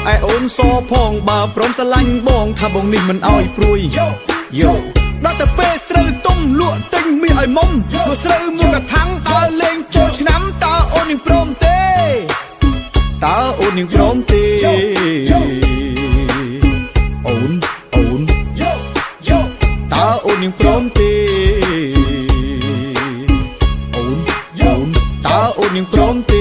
ไอโอนโซพองบ่าวพร้อมสลังบองถ้าบองนี่มันเอาไอ้ปรุยโยดัตเตเป้เสือต้มลวกติงมีไอ้มมลวกเสือมือกระทังตาเลงโจชน้ำตาโอนยังพร้อมเตตาโอนยังพร้อมเตโอนตาโอนยังพร้อมเตโอนตาโอนยังพร้อมเต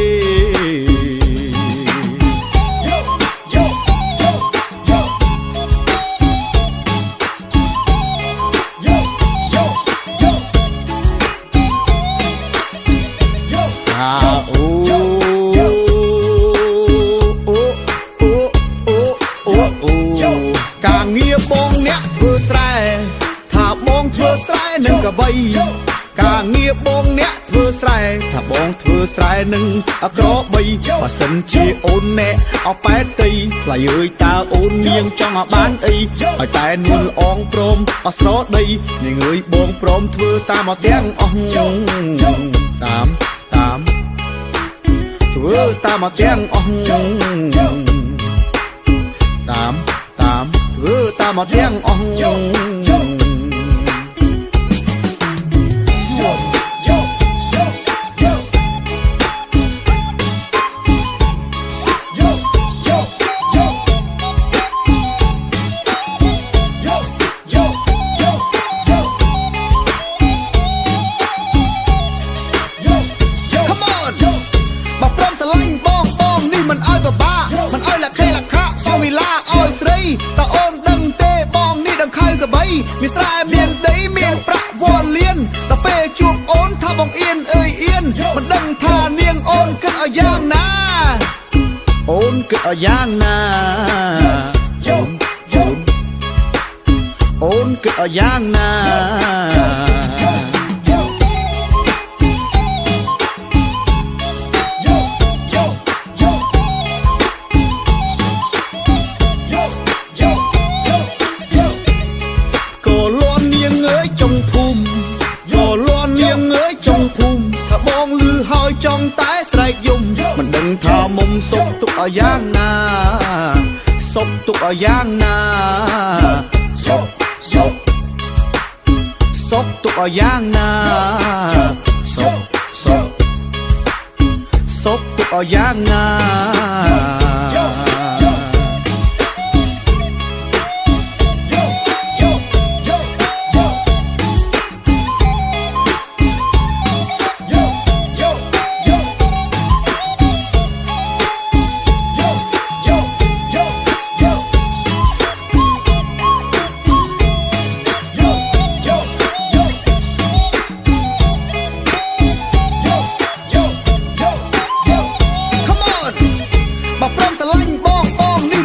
การเงียบบองเนี้ยเธอแสรถ้าบองเธอแสรหนึ่งกับใบการเงียบบองเนี้ยเธอแสรถ้าบองเธอแสรหนึ่งกระใบภาษาจีโอนเนะเอาแปดตีไหลเอ้ยตาโอนเมียงจังบ้านไอ้แต่นุ่นอ่องพร้อมเอาสระดีนี่เงยบองพร้อมเธอตามมาเตียงอ่องตามเธอตามมาเตียงอ่องตามเธอตามมาเตียงอ่องมันอ้อยบ้ามันอ้อยละเคละคะซอวิลาอ้อยสรีตาโอนดังเตบองนี่ดังไข่กระใบมีสายเมียนได้เมียนประวอลเลียนตาเป้จูบโอนท่าบองเอียนเอียนมันดังท่าเนียงโอนเกิดเอาย่างนาโอนเกิดเอาย่างนาโอนเกิดเอาย่างนาจงภูมิโยล้วนเลี้ยงเอ้ยจงภูมิถ้าบองลือหอยจองตายใส่ยุ่มมันดึงท่ามุมศพตุกเอาย่างนาศพตุกเอาย่างนาศพตุกเอาย่างนาศพตุกเอาย่างนา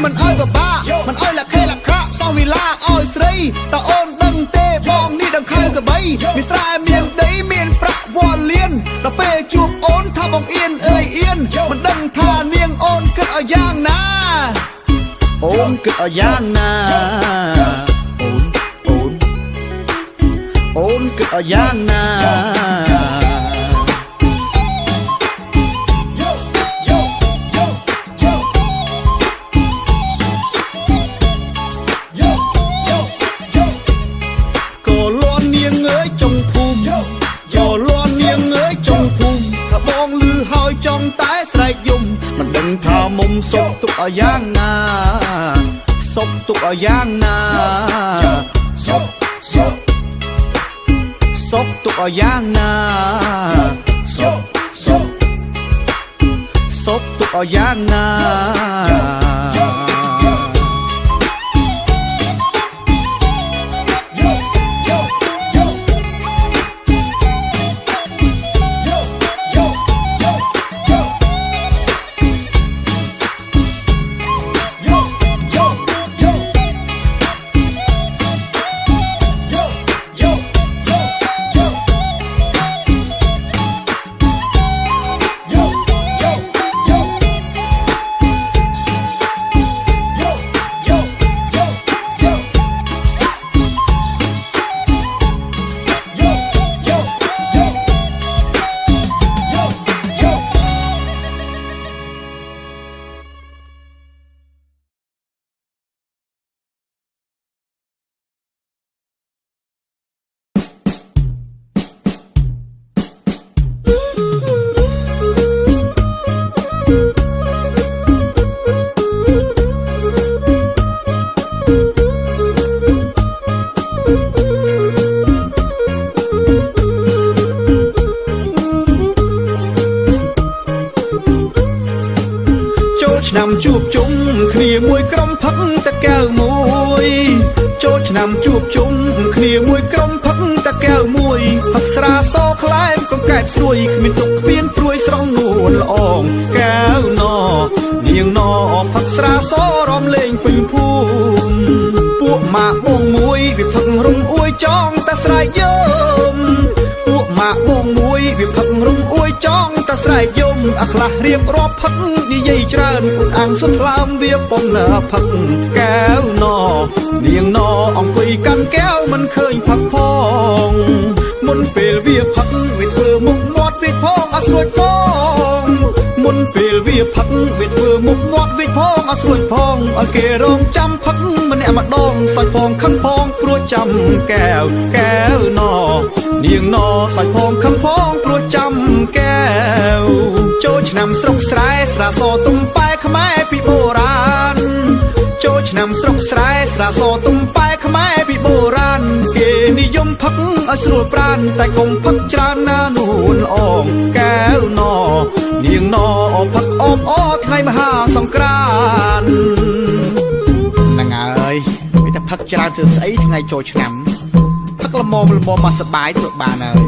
มันอ้อยบ้ามันอ้อยละเคละคะซอวิลาอ้อยสรีตาโอนดังเตบองนี่ดังไข่กระใบมีสายเมียนได้เมียนประวอลเลียนตาเป้จูบโอนท่าบองเอียนเอียนมันดังท่าเนียงโอนเกิดเอาย่างนาโอนเกิดเอาย่างนาโอนเกิดเอาย่างนาจงภูมิโยล้วนเลี้ยงเอ้ยจงภูมิถ้าบองลือหอยจองตายใส่ยุ่มมันดึงท่ามุมศพตุกเอาย่างนาศพตุกเอาย่างนาศพตุกเอาย่างนาศพตุกเอาย่างนา តែកែវមួយចូលឆ្នាំជួបជុំគ្នាមួយក្រុមផឹកតែកែវមួយផឹកស្រាសខ្លែមកង្កែបស្រួយគ្មានទុកគ្មានព្រួយស្រងនួនល្អងកែវណនាងណផឹកស្រាសរំលេងពេញភូមិពួកម៉ាក់បងមួយវាផឹករំអួយចង់តែស្រែកយំពួកម៉ាក់បងមួយវាផឹករំអួយចង់តែស្រែកយំអាខ្លះរៀបរាប់ផឹកនិយាយច្រើនអ៊ុតអាំងសុទ្ធថ្លើមវាពំណាផឹកកែវណនាងណអង្គុយកាន់កែវមិនឃើញផឹកផងមុនពេលវាផឹកវាធ្វើមុខមាត់វាផងអត់ស្រួយផងមុនពេលវាផឹកវាធ្វើមុខមាត់វាផងអត់ស្រួយផងឲ្យគេរងចាំផឹកម្នាក់ម្ដងសាច់ផងខឹងផងព្រោះចាំកែវកែវណនាងណសាច់ផងខឹងផងព្រោះចាំកែវចូលឆ្នាំស្រុកស្រែស្រាសទំប៉ែខ្មែរពីបុរាណចូលឆ្នាំស្រុកស្រែស្រាសទំប៉ែខ្មែរពីបុរាណគេនិយមផឹកឲ្យស្រួលប្រាណតែកុំផឹកច្រើនណានួនល្អងកែវណនាងណផឹកអបអថ្ងៃមហាសង្ក្រាន្តហ្នឹងហើយវាតែផឹកច្រើនធ្វើស្អីថ្ងៃចូលឆ្នាំផឹកល្មមមកសបាយធ្វើបានហើយ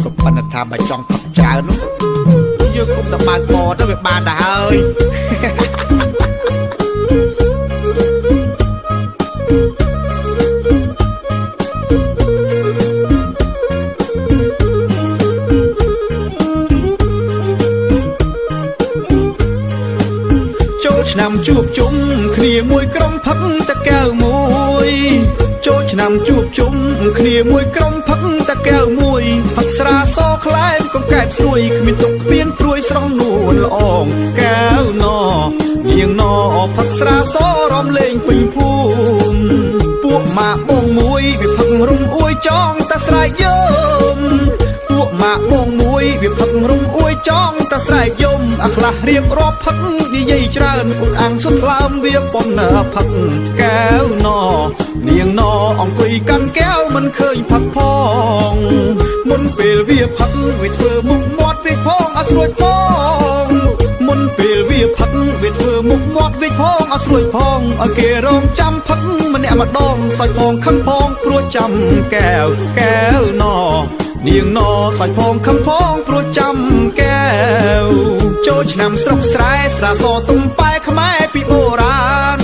ក៏ប៉ុន្តែថាបើចង់ផឹកច្រើននោះយើងគុំតែបើកបទៅវាបានទៅហើយឆ្នាំជួបជុំគ្នាមួយក្រុមផឹកតែកែវមួយចូលឆ្នាំជួបជុំគ្នាមួយក្រុមផឹកតែកែវមួយផឹកស្រាសខ្លែមកង្កែបស្រួយគ្មានទុកគ្មានព្រួយស្រងនួនល្អងកែវណនាងណផឹកស្រាសរំលេងពេញភូមិពួកម៉ាក់បងមួយវាផឹករំអួយចង់តែស្រែកយំពួកម៉ាក់បងមួយវាផឹករំអួយចង់តែស្រែកយំអាខ្លះរៀបរាប់ផឹកនិយាយច្រើនអ៊ុតអាំងសុទ្ធថ្លើមវាពំណាផឹកកែវណនាងណអង្គុយកាន់កែវមិនឃើញផឹកផងមុនពេលវាផឹកវាធ្វើមុខមាត់វាផងអត់ស្រួយផងមុនពេលវាផឹកវាធ្វើមុខមាត់វាផងអត់ស្រួយផងឲ្យគេរងចាំផឹកម្នាក់ម្ដងសាច់ផងខឹងផងព្រោះចាំកែវកែវណនាងណសាច់ផងខំផងព្រោះចាំកែវចូលឆ្នាំស្រុកស្រែស្រាសទំប៉ែខ្មែរពីបុរាណ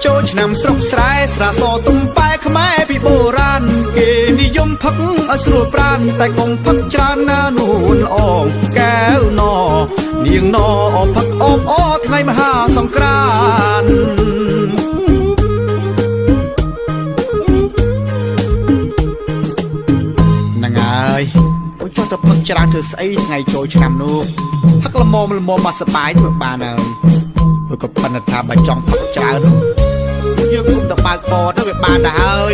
ចូលឆ្នាំស្រុកស្រែស្រាសទំប៉ែខ្មែរពីបុរាណគេនិយមផឹកឲ្យស្រួលប្រាណតែកុំផឹកច្រើនណានួនល្អងកែវណនាងណផឹកអបអថ្ងៃមហាសង្ក្រាន្តចុះទៅផឹកច្រើនធ្វើស្អីថ្ងៃចូលឆ្នាំនោះផឹកល្មមមកសបាយធ្វើបានហើយក៏ប៉ុន្តែថាបើចង់ផឹកច្រើននោះយើងគុំតែបើកបទៅវាបានទៅហើយ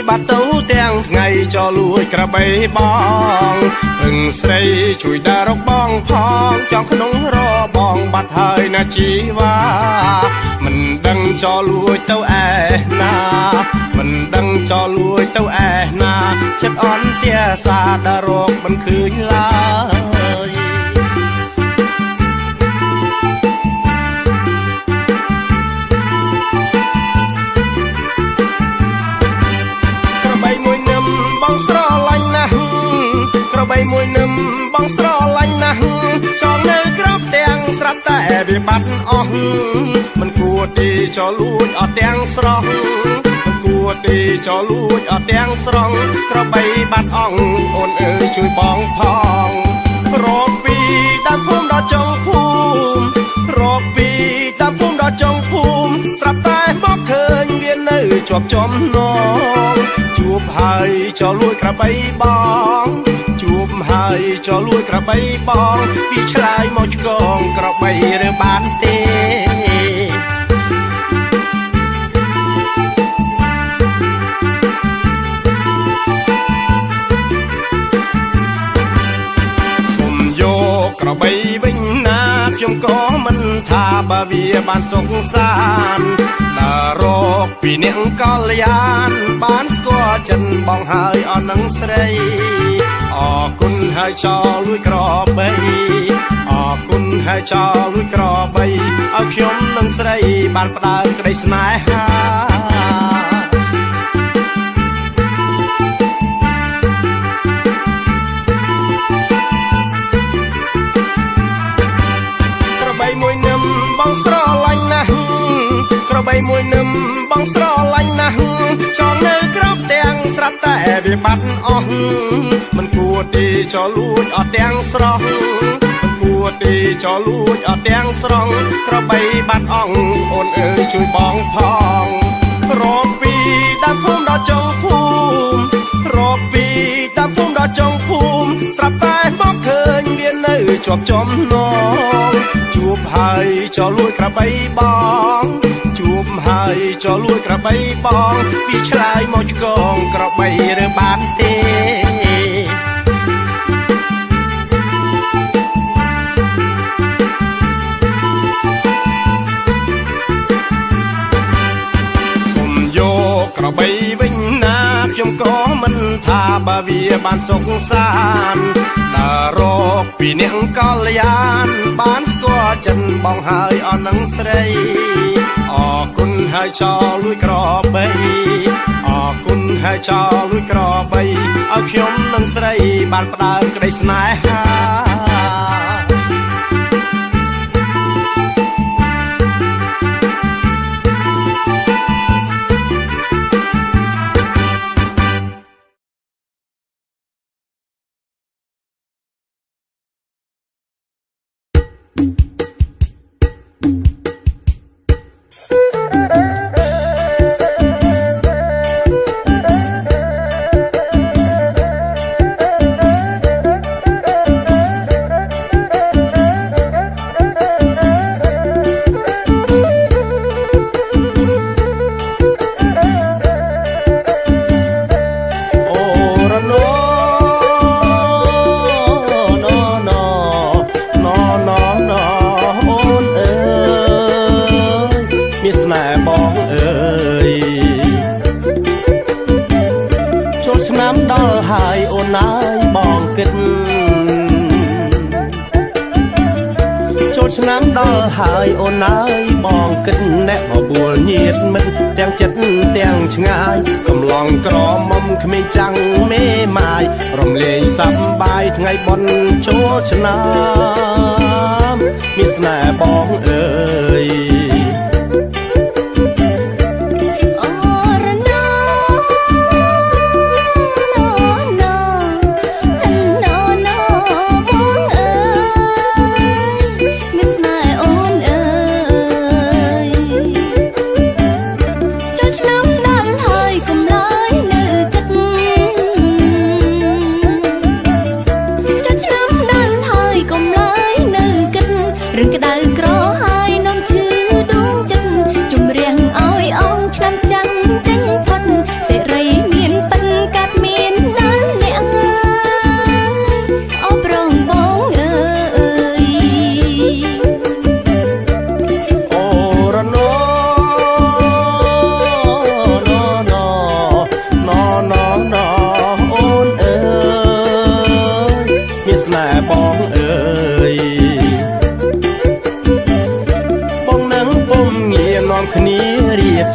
បាត់ទៅទាំងថ្ងៃចោលួចក្របីបងពឹងស្រីជួយដើររកបងផងចង់ក្នុងរបងបាត់ហើយណាជីវ៉ាមិនដឹងចោលួចទៅឯណាមិនដឹងចោលួចទៅឯណាចិត្តអន់ទាសាដើររកមិនឃើញឡើយស្រឡាញ់ណាស់ក្របីមួយនឹមបងស្រឡាញ់ណាស់ចង់នៅក្រោបទាំងស្រាប់តែវាបាត់អស់មិនគួរទីចោលលួចអត់ទាំងស្រស់មិនគួរទីចោលលួចអត់ទាំងស្រស់ក្របីបាត់អស់អូនអើយជួយបងផងរកពីដើមភូមិដល់ចុងភូមិរកពីដើមភូមិ ជាប់ចំណងជួបហើយចោលលួយក្របីបងជួបហើយចោលលួយក្របីបងពីឆ្លើយមកឆ្កងក្របីឬបានទេក្របីវិញណាខ្ញុំក៏មិនថាបើវាបានសុខសាន្តដើររកពីអ្នកកល្យានបានស្គាល់ចិនបងហើយអស់នឹងស្រីអរគុណហើយចោលលួយក្របីអរគុណហើយចោលលួយក្របីឲ្យខ្ញុំនឹងស្រីបានផ្ដើមក្តីស្នេហាមួយនឹមបងស្រឡាញ់ណាស់ក្របីមួយនឹមបងស្រឡាញ់ណាស់ចង់នៅក្រោបទាំងស្រាប់តែវាបាត់អស់មិនគួរទេចោលលួចអត់ទាំងស្រស់មិនគួរទេចោលលួចអត់ទាំងស្រង់ក្របីបាត់អស់អូនអើយជួយបងផងរកពីដើមភូមិដល់ចុងភូមិរកពីដើមភូមិដល់ចុងភូមិស្រាប់តែមកឃើញវានៅជាប់ចំណងជួបហើយចោលលួយក្របីបងជួបហើយចោលលួយក្របីបងពីឆ្លើយមកឆ្កងក្របីឬបានទេសុំយកក្របីវិញណាខ្ញុំក៏មិនថាបើវាបានសុខសាន្តដើររកពីអ្នកកល្យានបានស្គាល់ចិនបងហើយអស់នឹងស្រីអរគុណហើយចោលលួយក្របីអរគុណហើយចោលលួយក្របីឲ្យខ្ញុំនឹងស្រីបានផ្ដើមក្តីស្នេហាឆ្នាំដល់ហើយអូនអើយបងគិតអ្នកបបួលញាតមិនទាំងចិត្តទាំងឆ្ងាយកំឡងក្រមុំគ្មានចាំងមេម៉ាយរំលែងសប្បាយថ្ងៃបុណ្យចូលឆ្នាំមានស្នេហ៍បងអើយ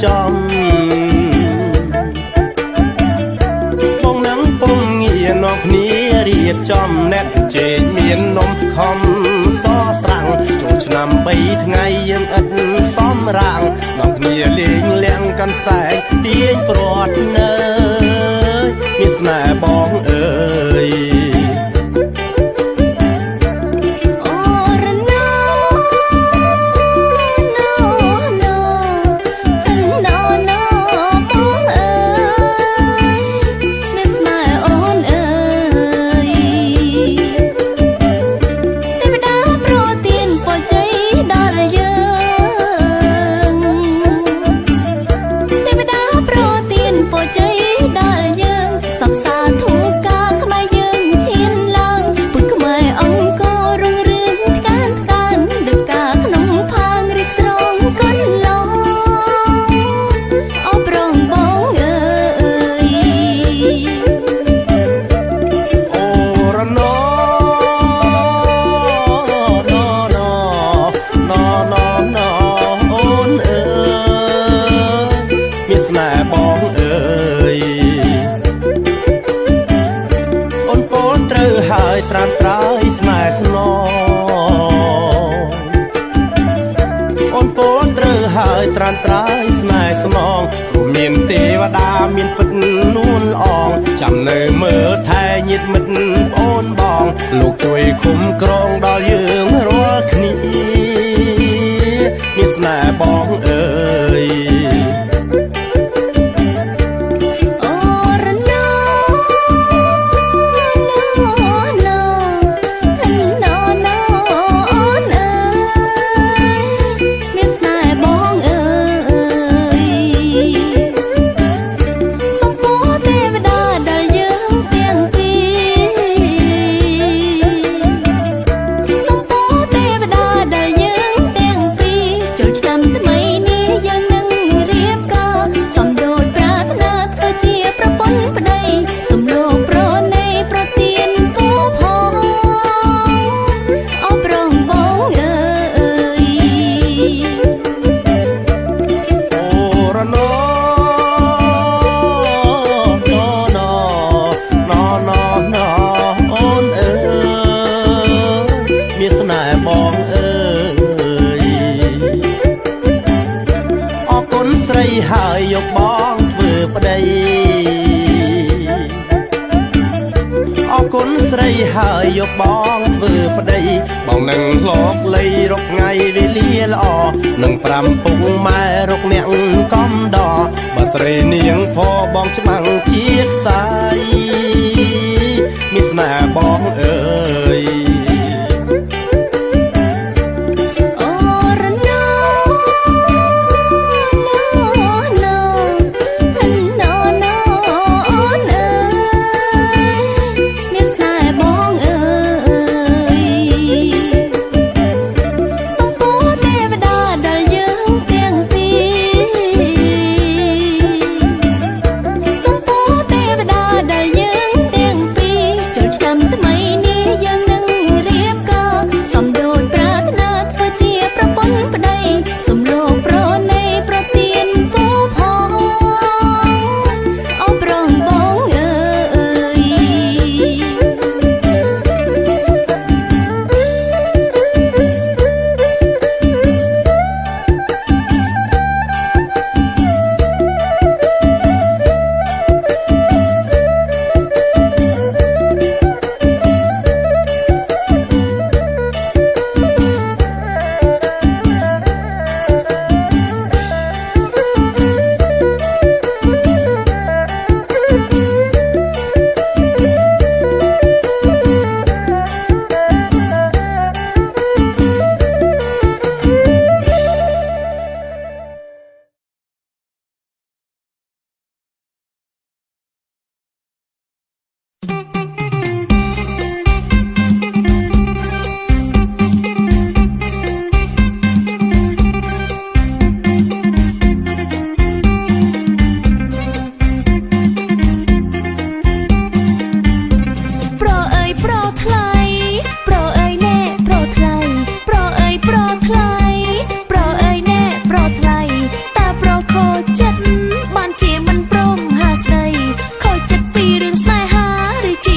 ចំបងនឹងពុំងារនាំគ្នារៀបចំអ្នកជែកមាននំខំសស្រាំងចូលឆ្នាំ3ថ្ងៃយើងឥតសំរាំងនាំគ្នាលេងលៀងកាន់សែងទាញព្រាត់នៅមានស្នេហ៍បងអើយប យត្រានត្រើយស្នេហ៍ស្នងព្រោះមានទេវតាមានពិតនួនល្អងចាំនៅមើលថែញាតិមិត្តអូនបងលោកជួយគុំក្រងដល់យើងរាល់គ្នាមានស្នេហ៍បងអើយហើយយកបងធ្វើប្តីអរគុណស្រីហើយយកបងធ្វើប្តីបងនឹងឡកលៃរកថ្ងៃវេលាល្អនឹងប្រាំពុកម៉ែរកអ្នកកំដរបើស្រីនាងផបងច្បាំងជាខ្សែមានស្នេហ៍បងអើយចិត្តបានជាមិនព្រមហាស្ដីខូចចិត្តពីរឿងស្នេហាឬជា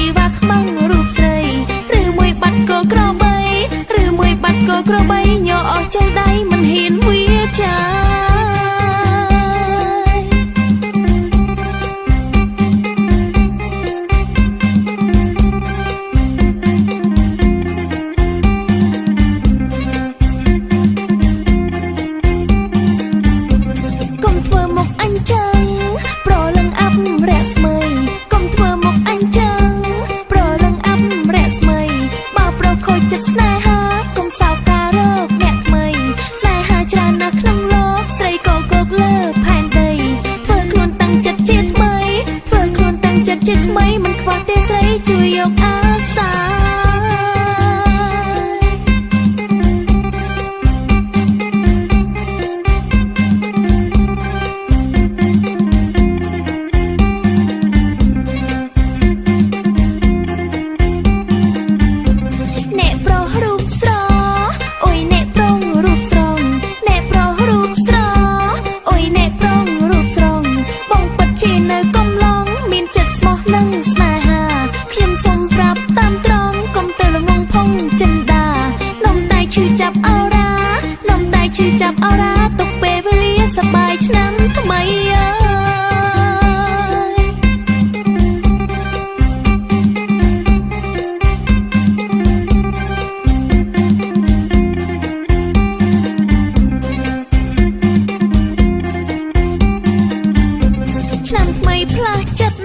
ផ្លាស់ចិត្ត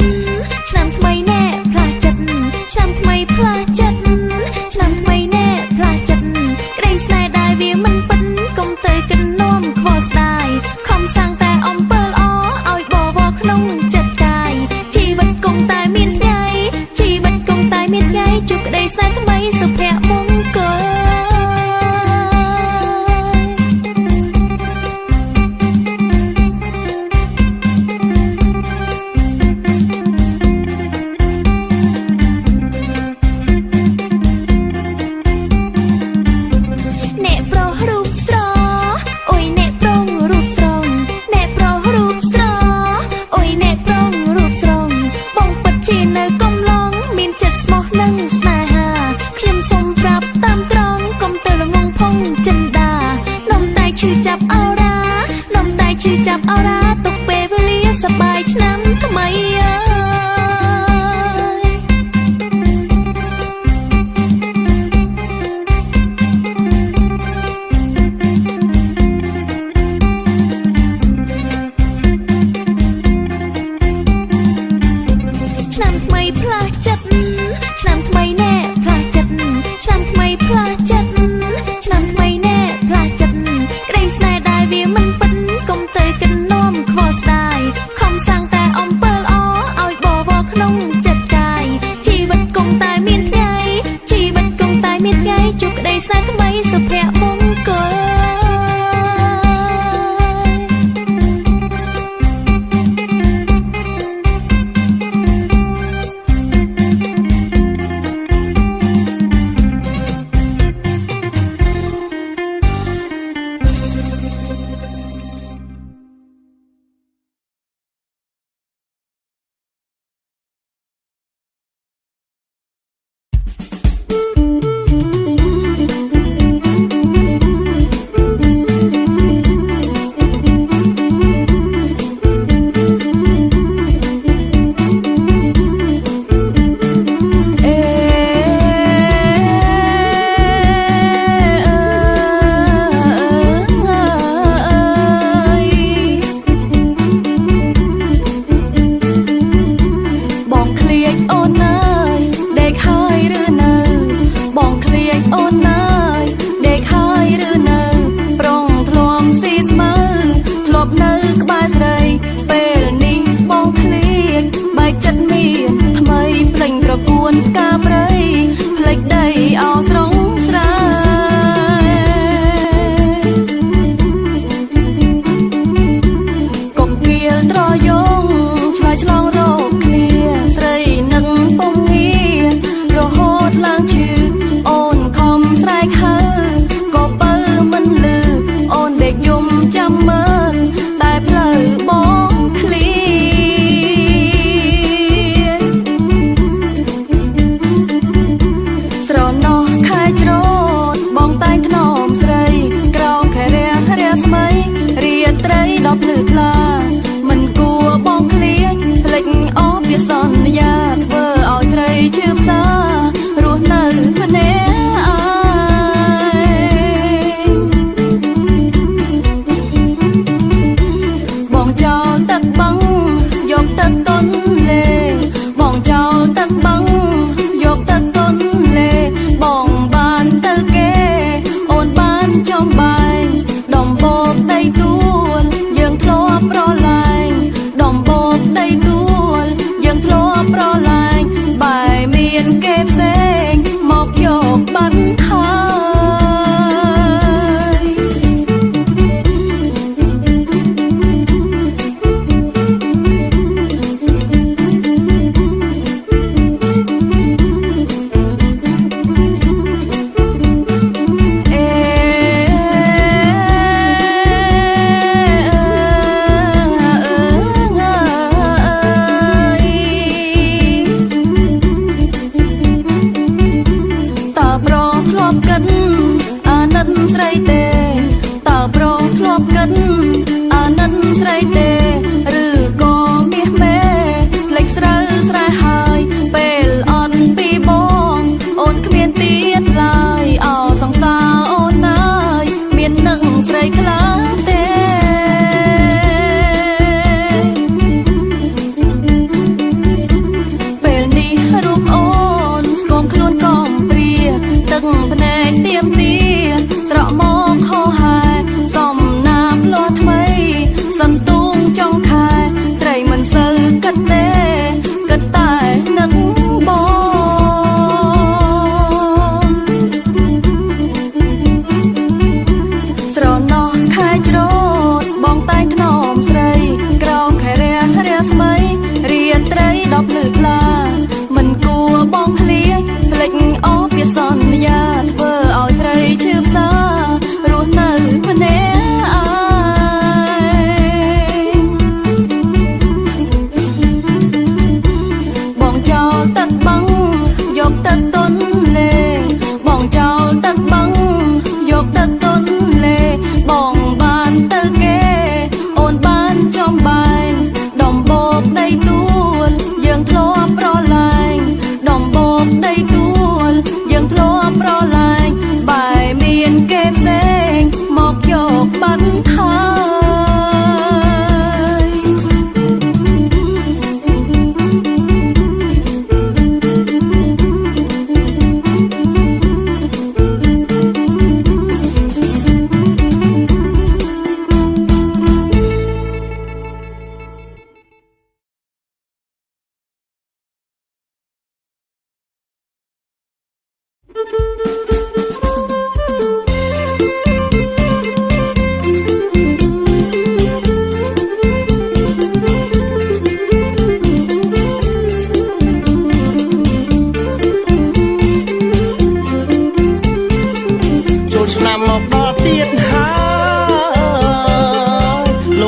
ឆ្នាំថ្មីណែផ្លាស់ចិត្តឆ្នាំថ្មីផ្លាស់ចិត្តឆ្នាំថ្មីណែផ្លាស់ចិត្តក្តីស្នេហ៍ដែលវាមិនពិតកុំទៅគិននាំខ្វល់ស្ដាយខំសាងតែអំពើល្អឲ្យបវរក្នុងចិត្តកាយជីវិតគង់តែមានថ្ងៃជីវិតគង់តែមានថ្ងៃជួបក្តីស្នេហ៍ថ្មីសុភមង្គលចាប់អរ៉ាទុកពេលវេលាសប្បាយឆ្នាំថ្មីឆ្នាំថ្មីផ្លាស់ចិត្តឆ្នាំថ្មីណែផ្លាស់ចិត្តឆ្នាំថ្មីផ្លាស់ចិត្តឆ្នាំថ្មីណែផ្លាស់ចិត្តក្តីស្នេហ៍ដែលវាមិនពិតកុំទៅគិននាំខ្វល់ស្ដាយខំសាងតែអំពើល្អឲ្យបវរក្នុងចិត្តកាយជីវិតគង់តែមានថ្ងៃជីវិតគង់តែមានថ្ងៃជួបក្តីស្នេហ៍ថ្មីសុភមង្គល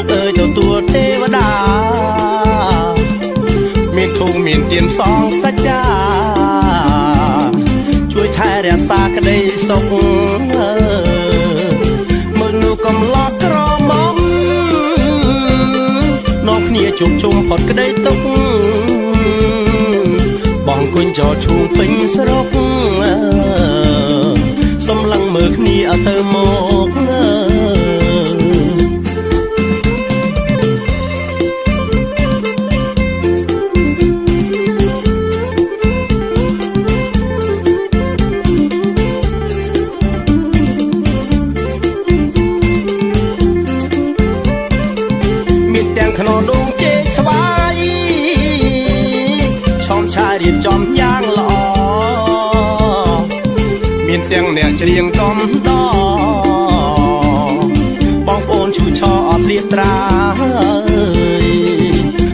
เอ๋ยตัวตัวเทวดามีทูมีเตียนสองสัจจาช่วยไทยรักษากระไดสกมือนูกำลอกกรอมอมน้องเนี่ยจุกจุ่มพอดกระไดตกบองกุญจอชูปิงสรกสมลังมือนี่เอาเตอโมกมีแต่งขนมดงเจ๊สบายชอมชายเรียบจอมย่างหล่อมีเตียงเนี่ยจะเรียงต้อมดอบองโอนชูชอเปลี่ยนตรา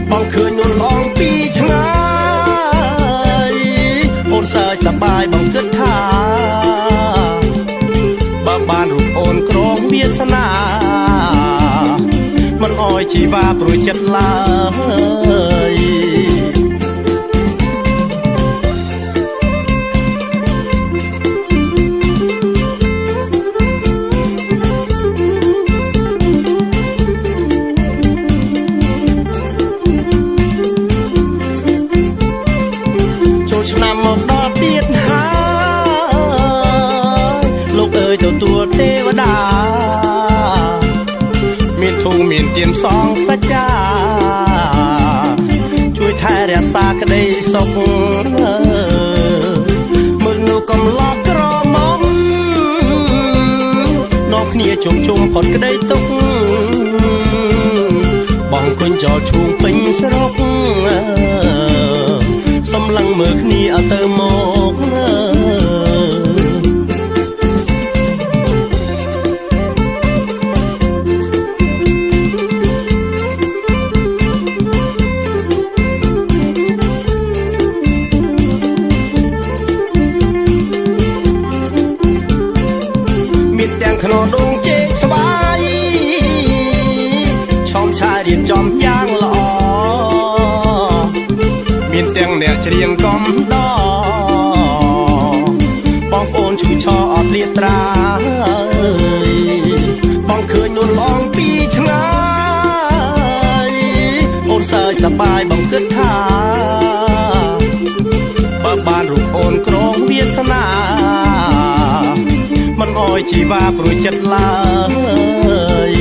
บองคืนนุ่นลองปีชงายโอนเสยสบายบองเกิดท่าบ้านรูปโอนกรองเบียสนามันอ้อยชีวาปรุยจัดลายนำหมดดอกเตียดหาลูกเอ๋ยตัวเทวดามีทูมีเตียนสองสัจจาช่วยไทยรักษากระไดสกมือนูกำลอกกรอมอมนอกเนี่ยจุ่มจุ่มพอดกระไดตกบองกุญจอชูปิงสรกสมลังมือนี่เอาเตอโมกมีแต่งขนมดงเจ๊สบายชอมชายเรียนจอมย่างหล่อมีเตียงเนี่ยจะเรียงกอมดอบองโอนชูชอเปลี่ยนตราบองคืนนุ่นลองปีชงายโอนเสยสบายบองเกิดท่าบ้านรูปโอนกรองเบียสนามันอ้อยชีวาปรุยจัดลาย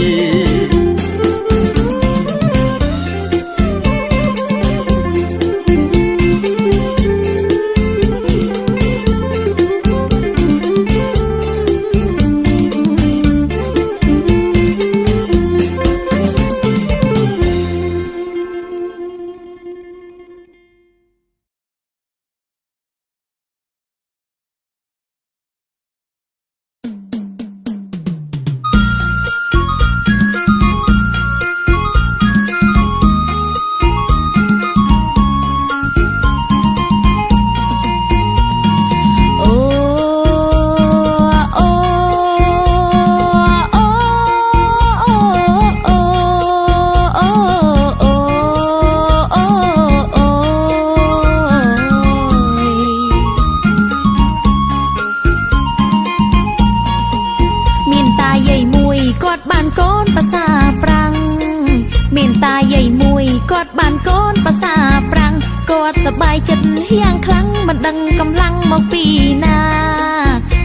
สบายจัดอย่างครั้งมันดังกำลังมองปีนา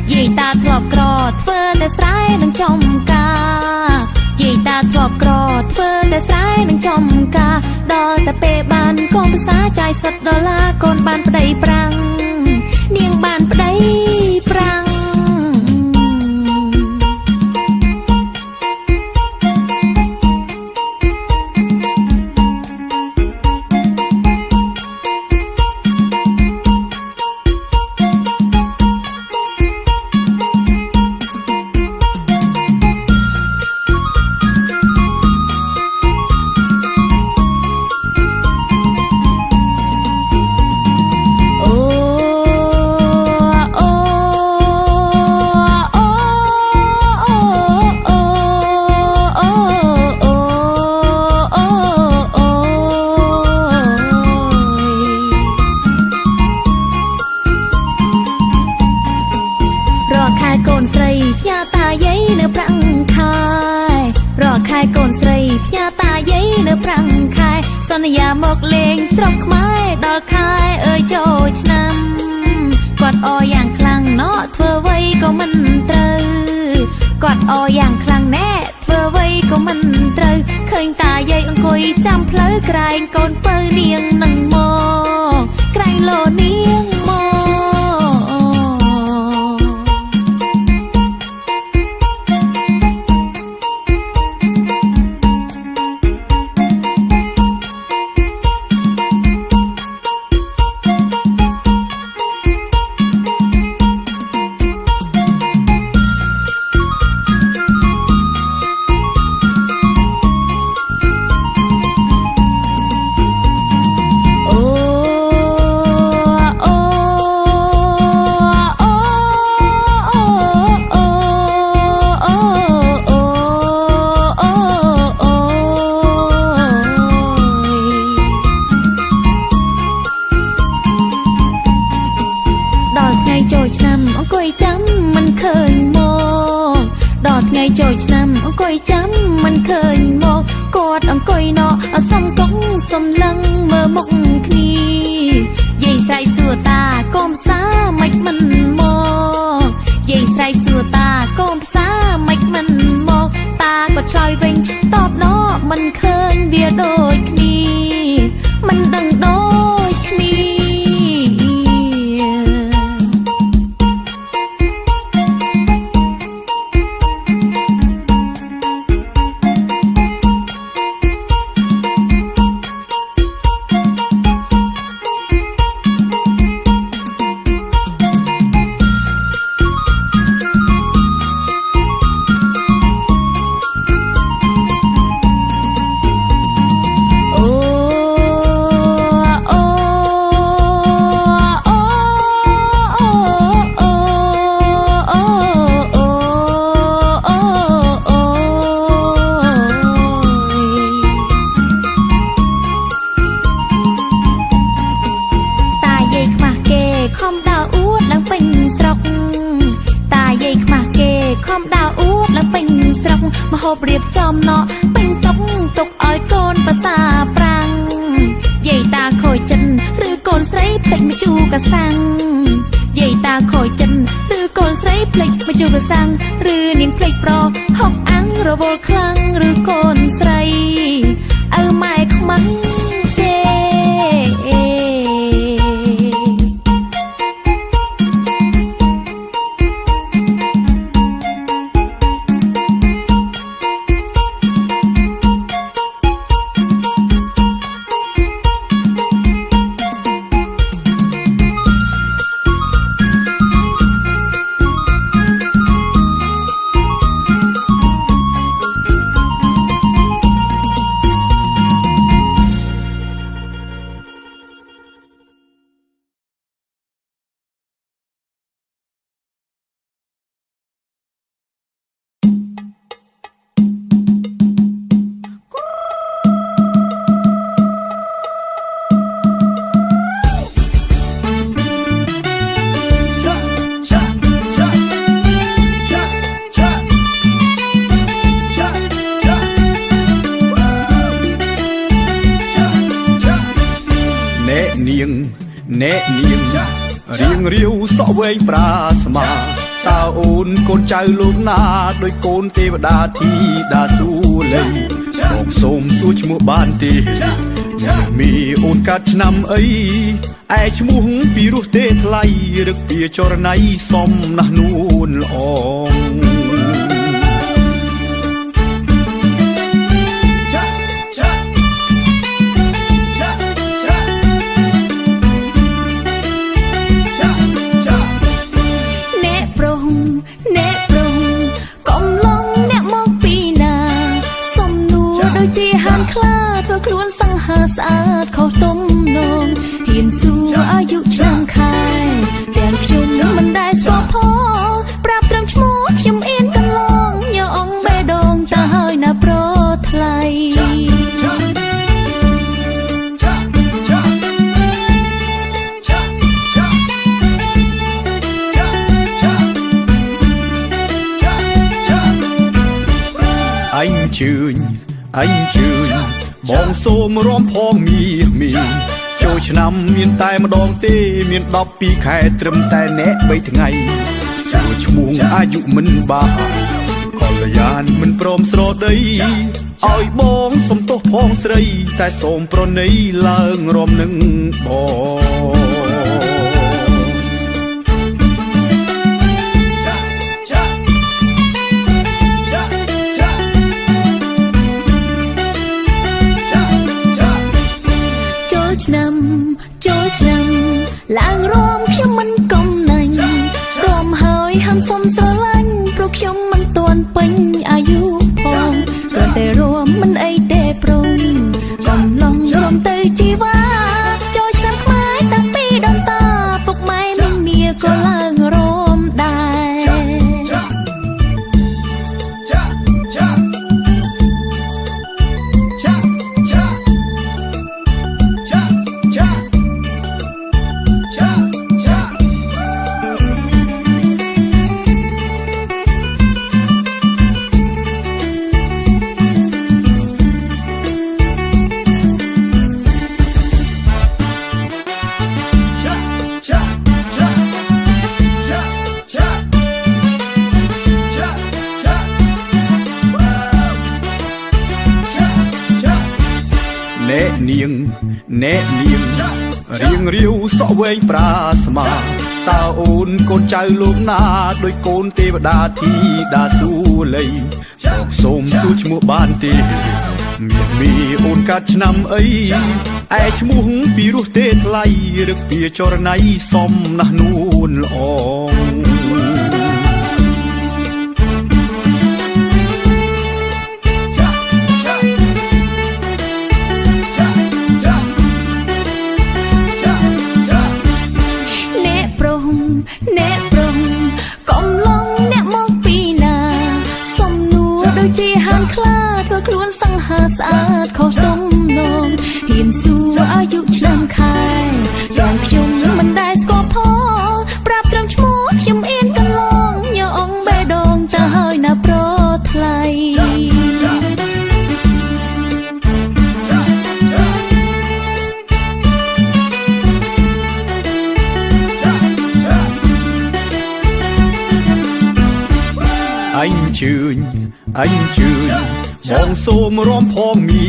ยีตาทลอบกรอดเฟอแต่สายนังจอมกายีตาทลอบกรอดเฟอแต่สายนังจอมกาดอแต่เปบานกองภาษาใจสดดอลาก่อนบานปะไดปรังเนียงบานปะไดปรัง โ នៅប្រាំងខែសន្យាមកលេងស្រុកខ្មែរដល់ខែអើយចូលឆ្នាំគាត់អយ៉ាងខ្លាំងណោះធ្វើអ្វីក៏មិនត្រូវគាត់អយ៉ាងខ្លាំងណែធ្វើអ្វីក៏មិនត្រូវឃើញតាយាយអង្គុយចាំផ្លូវក្រែងកូនពៅនាងនឹងមកក្រែងលោនាងមក ថ្ងៃចូលឆ្នាំអង្គុយចាំមិនឃើញមកគាត់អង្គុយណោសំកងសំឡឹងមើលមុខគ្នាយាយស្រែកសួរតាកូនផ្សាមិនមកយាយស្រែកសួរតាកូនផ្សាមិនមកតាក៏ឆ្លើយវិញតបណោមិនឃើញវាដូចគ្នាមិនដឹងដូចគ្នា ហូបរៀបចំណោពេញតុកទុកឲ្យកូនប្រសាប្រាំងយាយតាខូចចិនឬកូនស្រីភ្លេចមកជូកសាំងយាយតាខូចចិនឬកូនស្រីភ្លេចមកជូកសាំងឬនាងភ្លេចប្រហុកអាំងរវល់ខ្លាំងឬកូនស្រីឪម៉ែខ្មាំងទេ អ្នកនាងរៀងរាវសក់វែងប្រាស្មាតើអូនកូនចៅលោកណាដោយកូនទេវតាធីតាស៊ូលីបងសូមសួរឈ្មោះបានទេមីអូនកាត់ឆ្នាំអីឯឈ្មោះពីរោះទេថ្លៃរឹកពីចរណៃសំណាស់នួនល្អខ្លួនសង្ហាស្អាតខុសទំនងហ៊ានសួរអាយុឆ្នាំខែទាំងខ្ញុំមិនដែលស្គាល់ផងប្រាប់ត្រឹមឈ្មោះខ្ញុំអៀនកន្លងញ៉អងបេះដូងតើហើយណាប្រថ្លៃanh chươn បងសូមរំផងមីចូលឆ្នាំមានតែម្ដងទេមាន12ខែត្រឹមតែអ្នក3ថ្ងៃសួរឈ្មោះអាយុមិនបានកល្យានមិនព្រមស្រដីឲ្យបងសំទោសផងស្រីតែសូមប្រណីឡើងរំនឹងបងចូលឆ្នាំឡើងរំខ្ញុំមិនកំណាញ់រំហើយហាំសុំស្រឡាញ់ព្រោះខ្ញុំមិនទាន់ពេញអាយុផងគ្រាន់តែរំមិនអីទេប្រុងកំឡុងរំទៅជីវ៉ាចូលឆ្នាំខ្មែរតាំងពីដំតាពុកម៉ែមិនមាក៏ឡើងរំដែរអ្នកនាងរៀងរាវសក់វែងប្រាស្មាតើអូនកូនចៅលោកណាដោយកូនទេវតាធីតាស៊ូលីបងសូមសួរឈ្មោះបានទេមានមីអូនកាត់ឆ្នាំអីឯឈ្មោះពីរោះទេថ្លៃរឹកពីចរណៃសំណាស់នួនល្អអ្នកប្រុងកំឡុងអ្នកមកពីណាសំនួរដូចជាហានខ្លាធ្វើខ្លួនសង្ហាស្អាតខុសទំនងហ៊ានសួរអាយុឆ្នាំខែដល់ខ្ញុំមិនដែលស្គាល់ផងប្រាប់ត្រឹមឈ្មោះខ្ញុំអៀនកន្លងញ៉អងបេះដូងទៅហើយណាប្រថ្លៃអញជឿញបងសូមរំផងមី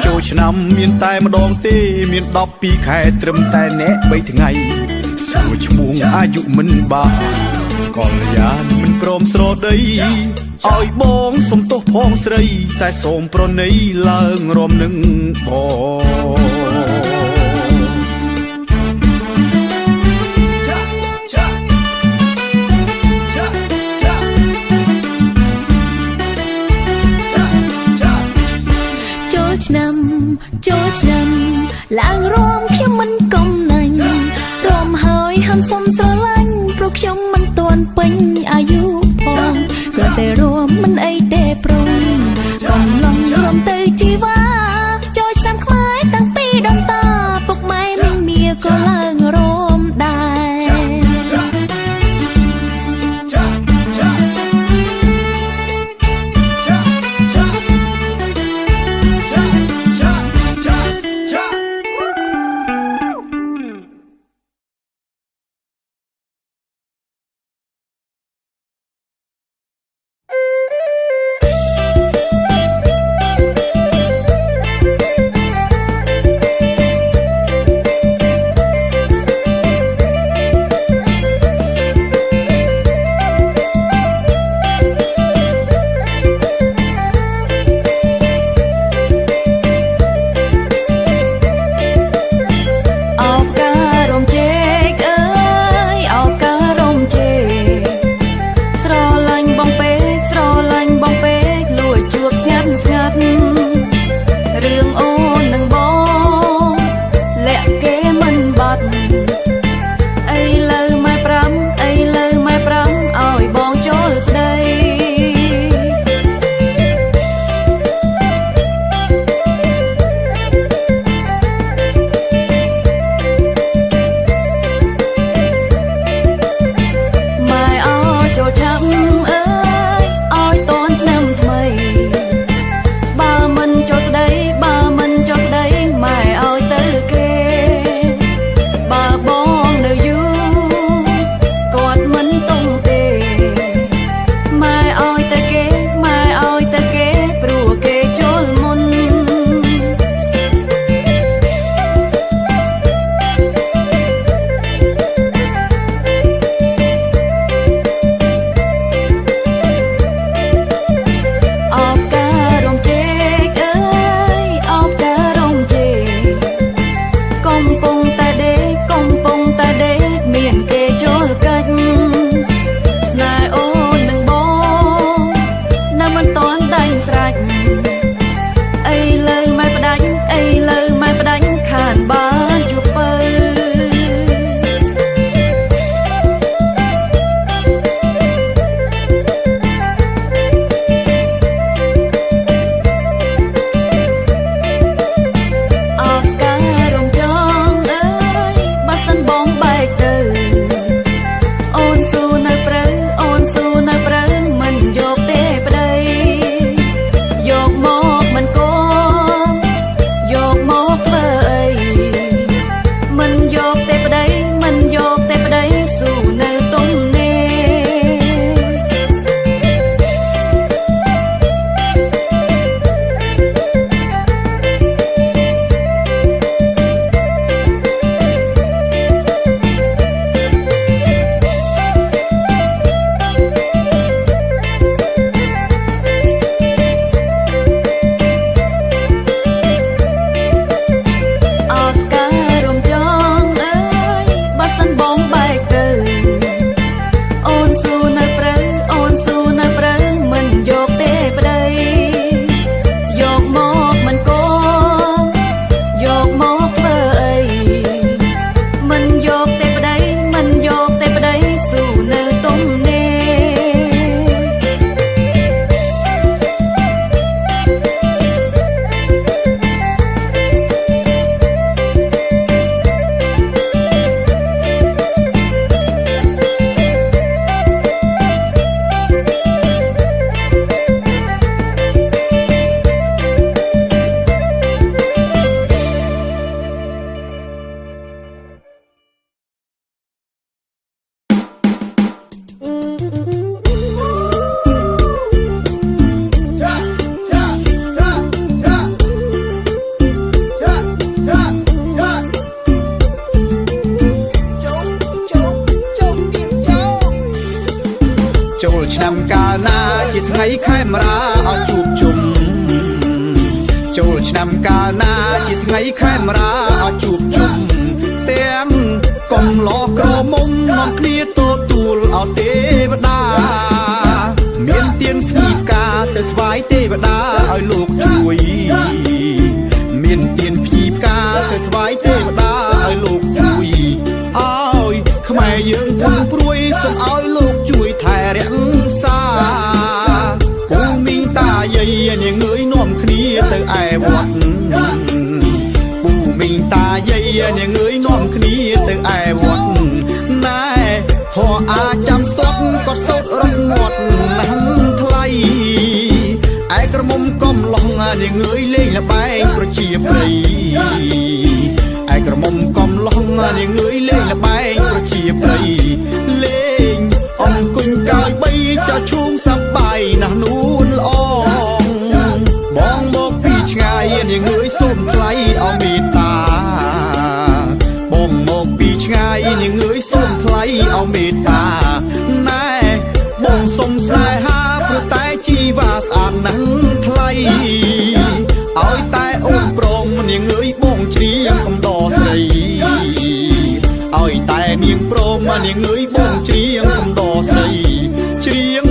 ចូលឆ្នាំមានតែម្ដងទេមាន12ខែត្រឹមតែអ្នក3ថ្ងៃសួរឈ្មោះអាយុមិនបាកល្យានមិនព្រមស្រដីឲ្យបងសំទោសផងស្រីតែសូមប្រណីឡើងរំនឹងបងចូលឆ្នាំឡើងរំខ្ញុំមិនកំណាញ់រំហើយហាំសុំស្រឡាញ់ព្រោះខ្ញុំមិនទាន់ពេញអាយុផងគ្រាន់តែរំមិនអីទេប្រុងកំឡុងរំទៅជីវ៉ាចូលឆ្នាំខ្មែរតាំងពីដំតាពុកម៉ែមិនមាក៏ឡើងរំដែរ កាលណាជាថ្ងៃខែមរាឲ្យជួបជុំទាំងកុំឡោក្រមុំនាំគ្នាទទួលឲ្យទេវតាមានទៀនភ្ញីផ្កាទៅថ្វាយទេវតាឲ្យលោកជួយមានទៀនភ្ញីផ្កាទៅថ្វាយទេវតាឲ្យលោកជួយឲ្យខ្មែរយើងពុំព្រួយសូមឲ្យលោកជួយថែរក្សាពូមីងតាយាយនាងអើយនាំគ្នាទៅឯវត្តពូមីងតាយាយនាងអើយនាំគ្នាទៅឯវត្តណែធေါ်អាចាំស្ទាត់ក៏សោតរត់ងាត់ណាស់ថ្លៃឯក្រមុំកំឡោះនាងអើយលេងល្បែងប្រជាប្រិយឯក្រមុំកំឡោះនាងអើយលេងល្បែងប្រជាប្រិយលេងអង្គុញកាយបីចោឈូងសប្បាយណាស់នួនល្អបងមកពីឆ្ងាយនាងអើយសូមថ្លៃឲ្យមេត្តាបងមកពីឆ្ងាយនាងអើយសូមថ្លៃឲ្យមេត្តាណែបងសុំស្នេហាព្រោះតែជីវ៉ាស្អាតណាស់ថ្លៃឲ្យតែអូនព្រមនាងអើយបងច្រៀងកំដរស្រីឲ្យតែនាងព្រមនាងអើយបងច្រៀងកំដរស្រីច្រៀង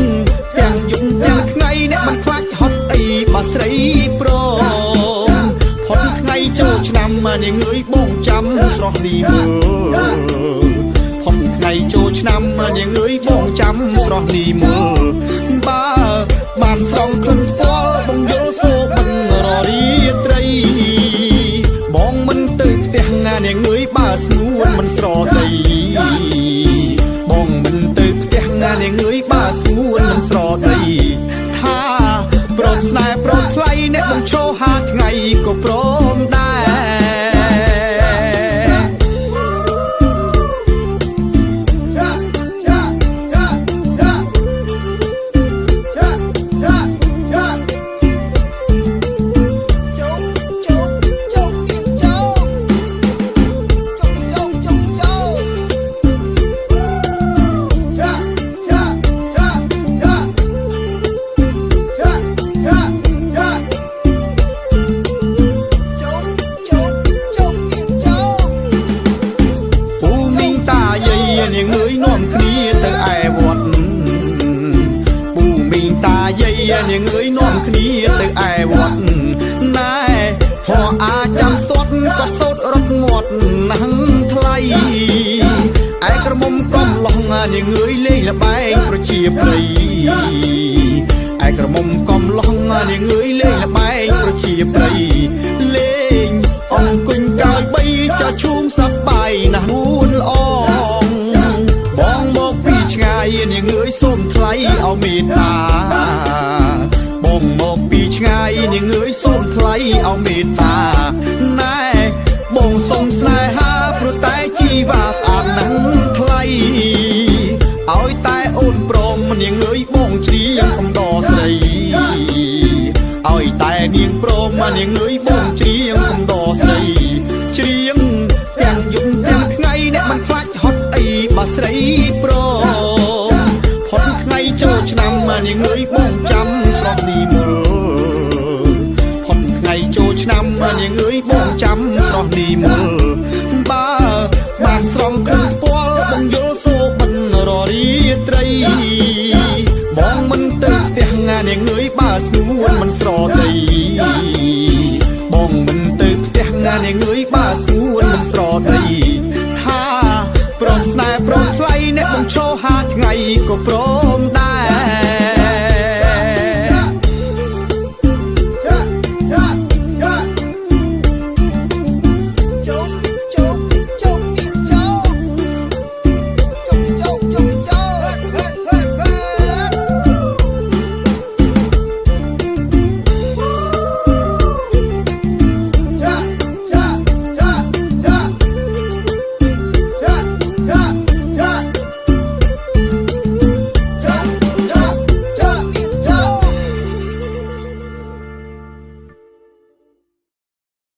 ទាំងយប់ទាំងថ្ងៃអ្នកមិនខ្លាចហត់អីបើស្រីព្រមផុតថ្ងៃចូលឆ្នាំនាងអើយបងចាំស្រស់នេះមើលផុតថ្ងៃចូលឆ្នាំនាងអើយបងចាំស្រស់នេះមើលបើបានស្រង់ក្លិនផ្ទាល់បងយល់សូបិនររីត្រីបងមិនទៅផ្ទះនាងអើយបើស្ងួនមិនស្រដីបងមិនទៅផ្ទះនាងអើយបើស្ងួនមិនស្រដីថាប្រត់ស្នេហ៍ប្រត់ថ្លៃអ្នកបងឈោហាថ្ងៃក៏ព្រមដែរនាងអើយនាំគ្នាទៅឯវត្តពូមីងតាយាយនាងអើយនាំគ្នាទៅឯវត្តណែធေါ်អាចាំស្ទាត់ក៏សោតរត់ងាត់ណាស់ថ្លៃឯក្រមុំកំឡោះនាងអើយលេងល្បែងប្រជាប្រិយឯក្រមុំកំឡោះនាងអើយលេងល្បែងប្រជាប្រិយលេងអង្គុញកាយបីចោឈូងសប្បាយណាស់នួនល្អបងមកពីឆ្ងាយនាងអើយសូមថ្លៃឲ្យមេត្តាបងមកពីឆ្ងាយនាងអើយសូមថ្លៃឲ្យមេត្តាណែបងសុំស្នេហាព្រោះតែជីវ៉ាស្អាតណាស់ថ្លៃឲ្យតែអូនព្រមនាងអើយបងច្រៀងកំដរស្រីឲ្យតែនាងព្រមនាងអើយបងច្រៀងកំដរស្រីច្រៀងទាំងយប់ទាំងថ្ងៃអ្នកមិនខ្លាចហត់អីបើស្រីព្រមផុតថ្ងៃចូលឆ្នាំនាងអើយបងចាំស្រស់នេះមើលផុតថ្ងៃចូលឆ្នាំនាងអើយបងចាំស្រស់នេះមើលបើបានស្រង់គ្រឿងពាល់បងយល់សូបិនររីត្រីបងមិនទៅផ្ទះនាងអើយបើស្ងួនមិនស្រដីបងមិនទៅផ្ទះនាងអើយបើ